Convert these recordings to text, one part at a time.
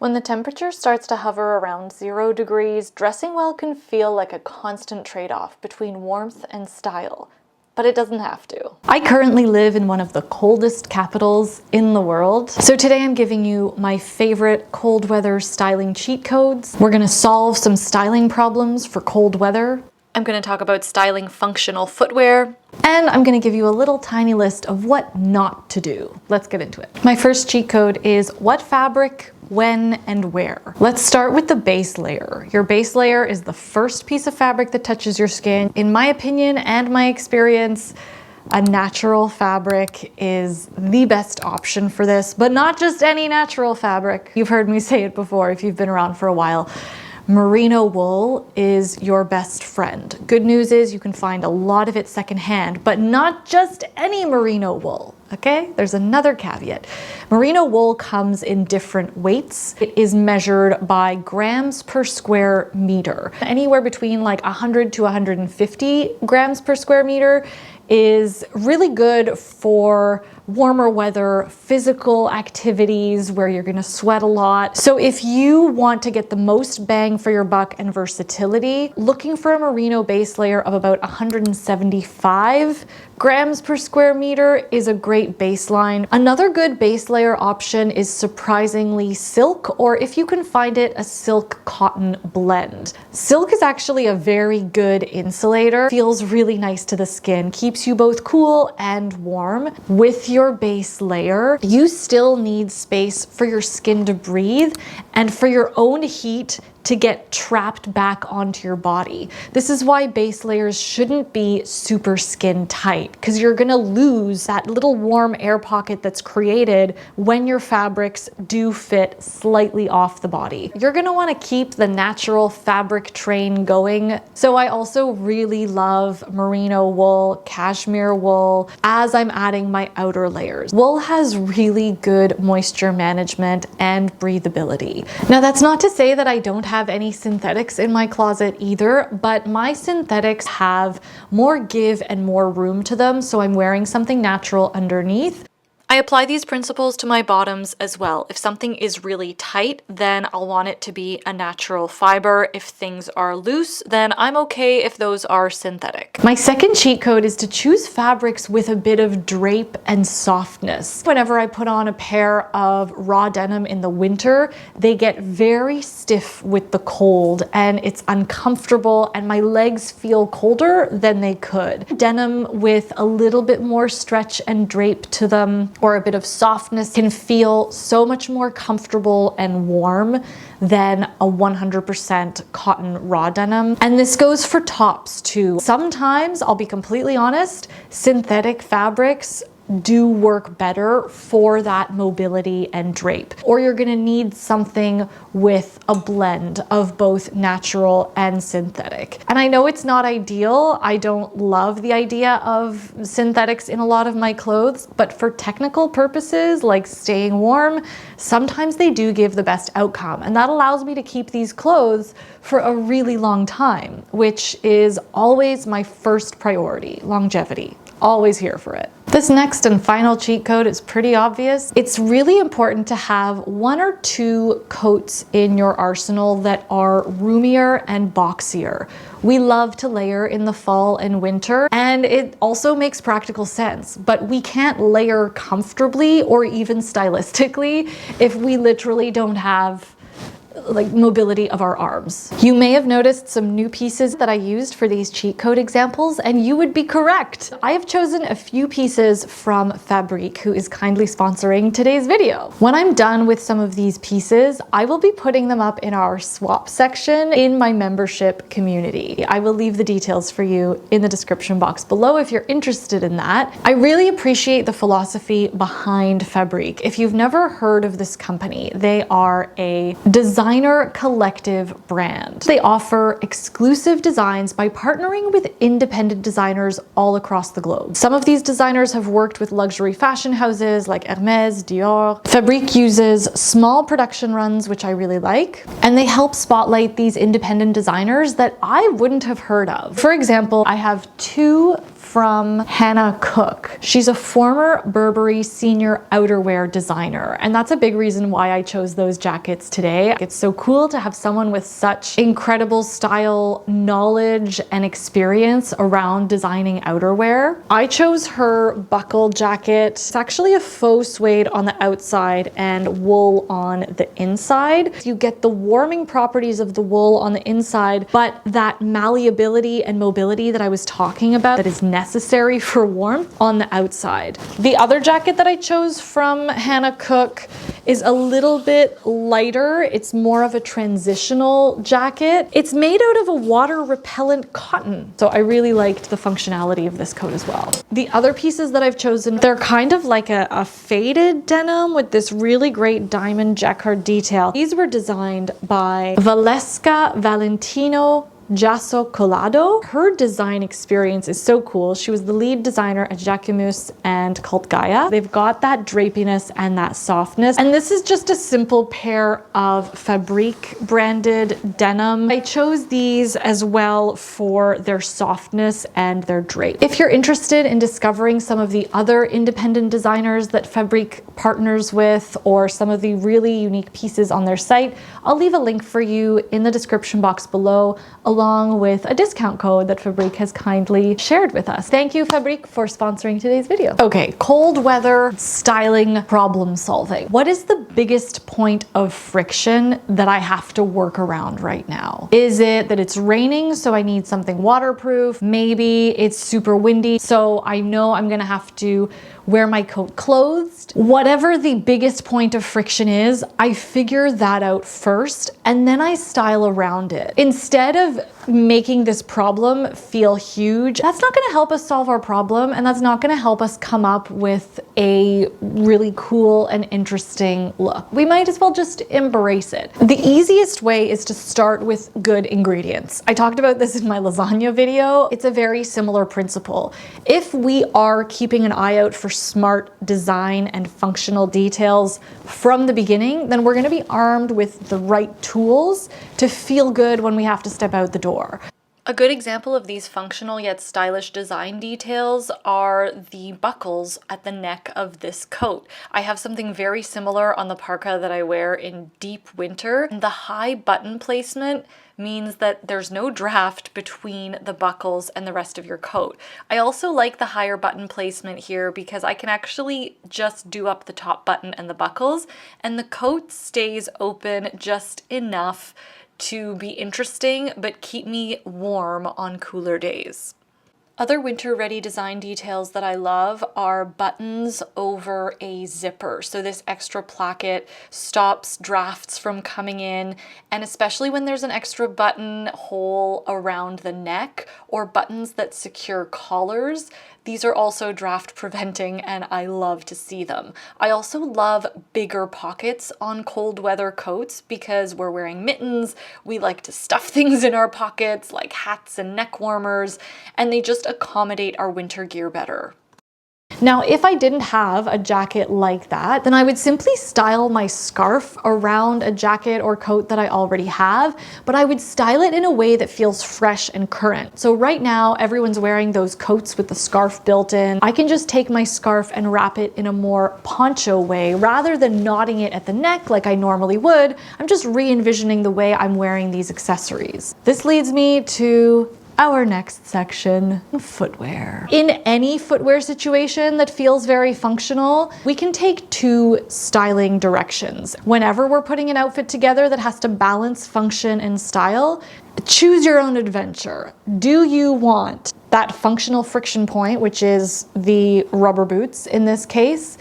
When the temperature starts to hover around 0 degrees, dressing well can feel like a constant trade-off between warmth and style, but it doesn't have to. I currently live in one of the coldest capitals in the world, so today I'm giving you my favorite cold weather styling cheat codes. We're gonna solve some styling problems for cold weather. I'm gonna talk about styling functional footwear, and I'm gonna give you a little tiny list of what not to do. Let's get into it. My first cheat code is what fabric, when, and where. Let's start with the base layer. Your base layer is the first piece of fabric that touches your skin. In my opinion and my experience, a natural fabric is the best option for this, but not just any natural fabric. You've heard me say it before if you've been around for a while. Merino wool is your best friend. Good news is you can find a lot of it secondhand, but not just any merino wool, okay? There's another caveat. Merino wool comes in different weights. It is measured by grams per square meter. Anywhere between like 100 to 150 grams per square meter is really good for warmer weather, physical activities where you're gonna sweat a lot. So if you want to get the most bang for your buck and versatility, looking for a merino base layer of about 175 grams per square meter is a great baseline. Another good base layer option is surprisingly silk, or if you can find it, a silk cotton blend. Silk is actually a very good insulator, feels really nice to the skin, keeps you both cool and warm. With your base layer, you still need space for your skin to breathe and for your own heat to get trapped back onto your body. This is why base layers shouldn't be super skin tight, because you're gonna lose that little warm air pocket that's created when your fabrics do fit slightly off the body. You're gonna wanna keep the natural fabric train going. So I also really love merino wool, cashmere wool, as I'm adding my outer layers. Wool has really good moisture management and breathability. Now that's not to say that I don't have any synthetics in my closet either, but my synthetics have more give and more room to them, so I'm wearing something natural underneath. I apply these principles to my bottoms as well. If something is really tight, then I'll want it to be a natural fiber. If things are loose, then I'm okay if those are synthetic. My second cheat code is to choose fabrics with a bit of drape and softness. Whenever I put on a pair of raw denim in the winter, they get very stiff with the cold and it's uncomfortable and my legs feel colder than they could. Denim with a little bit more stretch and drape to them, or a bit of softness, can feel so much more comfortable and warm than a 100% cotton raw denim. And this goes for tops too. Sometimes, I'll be completely honest, synthetic fabrics do work better for that mobility and drape. Or you're gonna need something with a blend of both natural and synthetic. And I know it's not ideal. I don't love the idea of synthetics in a lot of my clothes, but for technical purposes, like staying warm, sometimes they do give the best outcome. And that allows me to keep these clothes for a really long time, which is always my first priority, longevity. Always here for it. This next and final cheat code is pretty obvious. It's really important to have 1 or 2 coats in your arsenal that are roomier and boxier. We love to layer in the fall and winter, and it also makes practical sense, but we can't layer comfortably or even stylistically if we literally don't have like mobility of our arms. You may have noticed some new pieces that I used for these cheat code examples, and you would be correct. I have chosen a few pieces from Fabrique, who is kindly sponsoring today's video. When I'm done with some of these pieces, I will be putting them up in our swap section in my membership community. I will leave the details for you in the description box below if you're interested in that. I really appreciate the philosophy behind Fabrique. If you've never heard of this company, they are a designer collective brand. They offer exclusive designs by partnering with independent designers all across the globe. Some of these designers have worked with luxury fashion houses like Hermes, Dior. Fabrique uses small production runs, which I really like, and they help spotlight these independent designers that I wouldn't have heard of. For example, I have 2 from Hannah Cook. She's a former Burberry senior outerwear designer, and that's a big reason why I chose those jackets today. It's so cool to have someone with such incredible style, knowledge, and experience around designing outerwear. I chose her buckle jacket. It's actually a faux suede on the outside and wool on the inside. You get the warming properties of the wool on the inside, but that malleability and mobility that I was talking about that is necessary for warmth on the outside. The other jacket that I chose from Hannah Cook is a little bit lighter. It's more of a transitional jacket. It's made out of a water repellent cotton. So I really liked the functionality of this coat as well. The other pieces that I've chosen, they're kind of like a faded denim with this really great diamond jacquard detail. These were designed by Valesca Valentino Jasso Colado. Her design experience is so cool. She was the lead designer at Jacquemus and Cult Gaia. They've got that drapiness and that softness. And this is just a simple pair of Fabrique branded denim. I chose these as well for their softness and their drape. If you're interested in discovering some of the other independent designers that Fabrique partners with, or some of the really unique pieces on their site, I'll leave a link for you in the description box below, along with a discount code that Fabrique has kindly shared with us. Thank you, Fabrique, for sponsoring today's video. Okay, cold weather styling problem solving. What is the biggest point of friction that I have to work around right now? Is it that it's raining, so I need something waterproof? Maybe it's super windy, so I know I'm gonna have to wear my coat closed. Whatever the biggest point of friction is, I figure that out first and then I style around it. Instead of making this problem feel huge, that's not gonna help us solve our problem, and that's not gonna help us come up with a really cool and interesting look. We might as well just embrace it. The easiest way is to start with good ingredients. I talked about this in my lasagna video. It's a very similar principle. If we are keeping an eye out for smart design and functional details from the beginning, then we're gonna be armed with the right tools to feel good when we have to step out the door. A good example of these functional yet stylish design details are the buckles at the neck of this coat. I have something very similar on the parka that I wear in deep winter. The high button placement means that there's no draft between the buckles and the rest of your coat. I also like the higher button placement here because I can actually just do up the top button and the buckles, and the coat stays open just enough to be interesting but keep me warm on cooler days. Other winter-ready design details that I love are buttons over a zipper. So this extra placket stops drafts from coming in, and especially when there's an extra button hole around the neck or buttons that secure collars, these are also draft preventing and I love to see them. I also love bigger pockets on cold weather coats because we're wearing mittens, we like to stuff things in our pockets like hats and neck warmers, and they just accommodate our winter gear better. Now, if I didn't have a jacket like that, then I would simply style my scarf around a jacket or coat that I already have, but I would style it in a way that feels fresh and current. So right now, everyone's wearing those coats with the scarf built in. I can just take my scarf and wrap it in a more poncho way. Rather than knotting it at the neck like I normally would, I'm just re-envisioning the way I'm wearing these accessories. This leads me to our next section, footwear. In any footwear situation that feels very functional, we can take two styling directions. Whenever we're putting an outfit together that has to balance function and style, choose your own adventure. Do you want that functional friction point, which is the rubber boots in this case?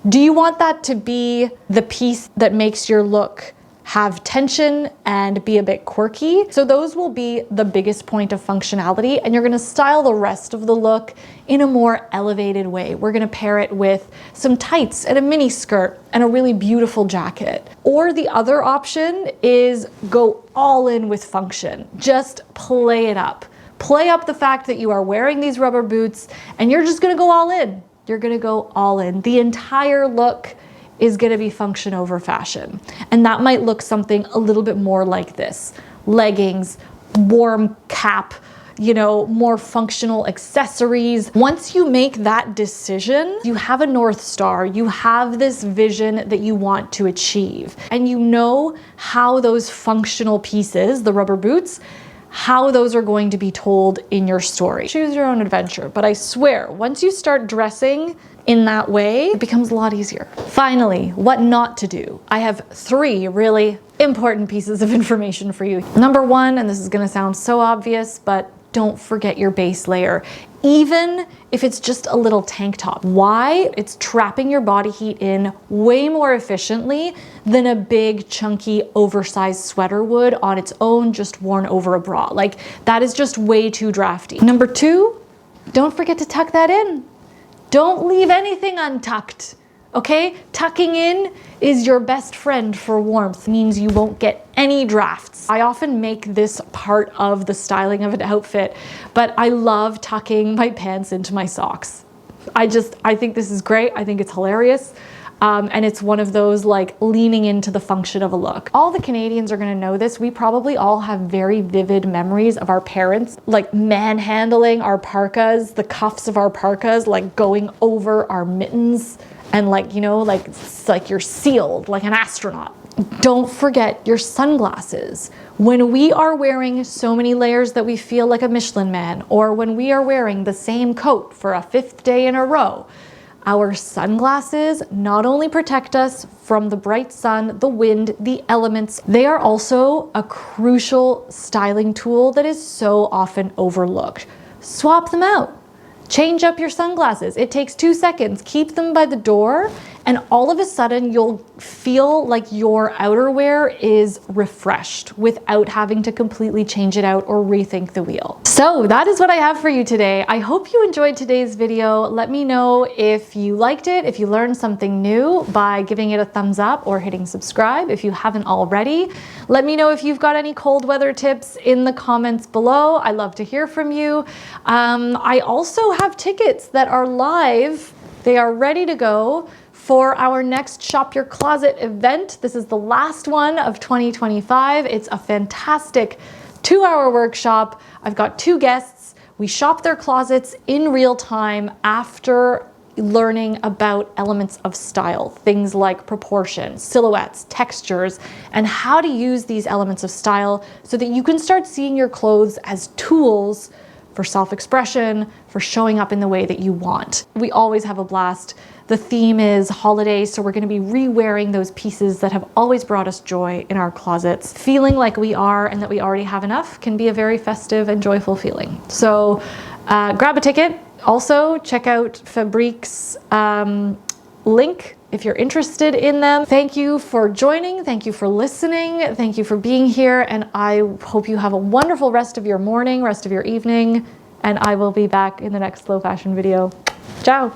Do you want that to be the piece that makes your look have tension and be a bit quirky? So those will be the biggest point of functionality, and you're gonna style the rest of the look in a more elevated way. We're gonna pair it with some tights and a mini skirt and a really beautiful jacket. Or the other option is go all in with function. Just play it up. Play up the fact that you are wearing these rubber boots and you're just gonna go all in. You're gonna go all in. The entire look is gonna be function over fashion. And that might look something a little bit more like this. Leggings, warm cap, you know, more functional accessories. Once you make that decision, you have a North Star, you have this vision that you want to achieve, and you know how those functional pieces, the rubber boots, how those are going to be told in your story. Choose your own adventure, but I swear, once you start dressing in that way, it becomes a lot easier. Finally, what not to do. I have 3 really important pieces of information for you. Number 1, and this is gonna sound so obvious, but don't forget your base layer. Even if it's just a little tank top. Why? It's trapping your body heat in way more efficiently than a big, chunky, oversized sweater would on its own, just worn over a bra. Like, that is just way too drafty. Number 2, don't forget to tuck that in. Don't leave anything untucked, okay? Tucking in is your best friend for warmth. It means you won't get any drafts. I often make this part of the styling of an outfit, but I love tucking my pants into my socks. I think this is great. I think it's hilarious. And it's one of those like leaning into the function of a look. All the Canadians are gonna know this. We probably all have very vivid memories of our parents like manhandling our parkas, the cuffs of our parkas, like going over our mittens, and like, you know, like it's like you're sealed like an astronaut. Don't forget your sunglasses. When we are wearing so many layers that we feel like a Michelin man, or when we are wearing the same coat for a 5th day in a row, our sunglasses not only protect us from the bright sun, the wind, the elements, they are also a crucial styling tool that is so often overlooked. Swap them out. Change up your sunglasses. It takes 2 seconds. Keep them by the door, and all of a sudden you'll feel like your outerwear is refreshed without having to completely change it out or rethink the wheel. So that is what I have for you today. I hope you enjoyed today's video. Let me know if you liked it, if you learned something new by giving it a thumbs up or hitting subscribe if you haven't already. Let me know if you've got any cold weather tips in the comments below. I love to hear from you. I also have tickets that are live. They are ready to go for our next Shop Your Closet event. This is the last one of 2025. It's a fantastic 2-hour workshop. I've got 2 guests. We shop their closets in real time after learning about elements of style, things like proportion, silhouettes, textures, and how to use these elements of style so that you can start seeing your clothes as tools for self-expression, for showing up in the way that you want. We always have a blast. The theme is holiday, so we're gonna be re-wearing those pieces that have always brought us joy in our closets. Feeling like we are and that we already have enough can be a very festive and joyful feeling. So grab a ticket. Also, check out Fabrique's link if you're interested in them. Thank you for joining. Thank you for listening. Thank you for being here. And I hope you have a wonderful rest of your morning, rest of your evening. And I will be back in the next slow fashion video. Ciao.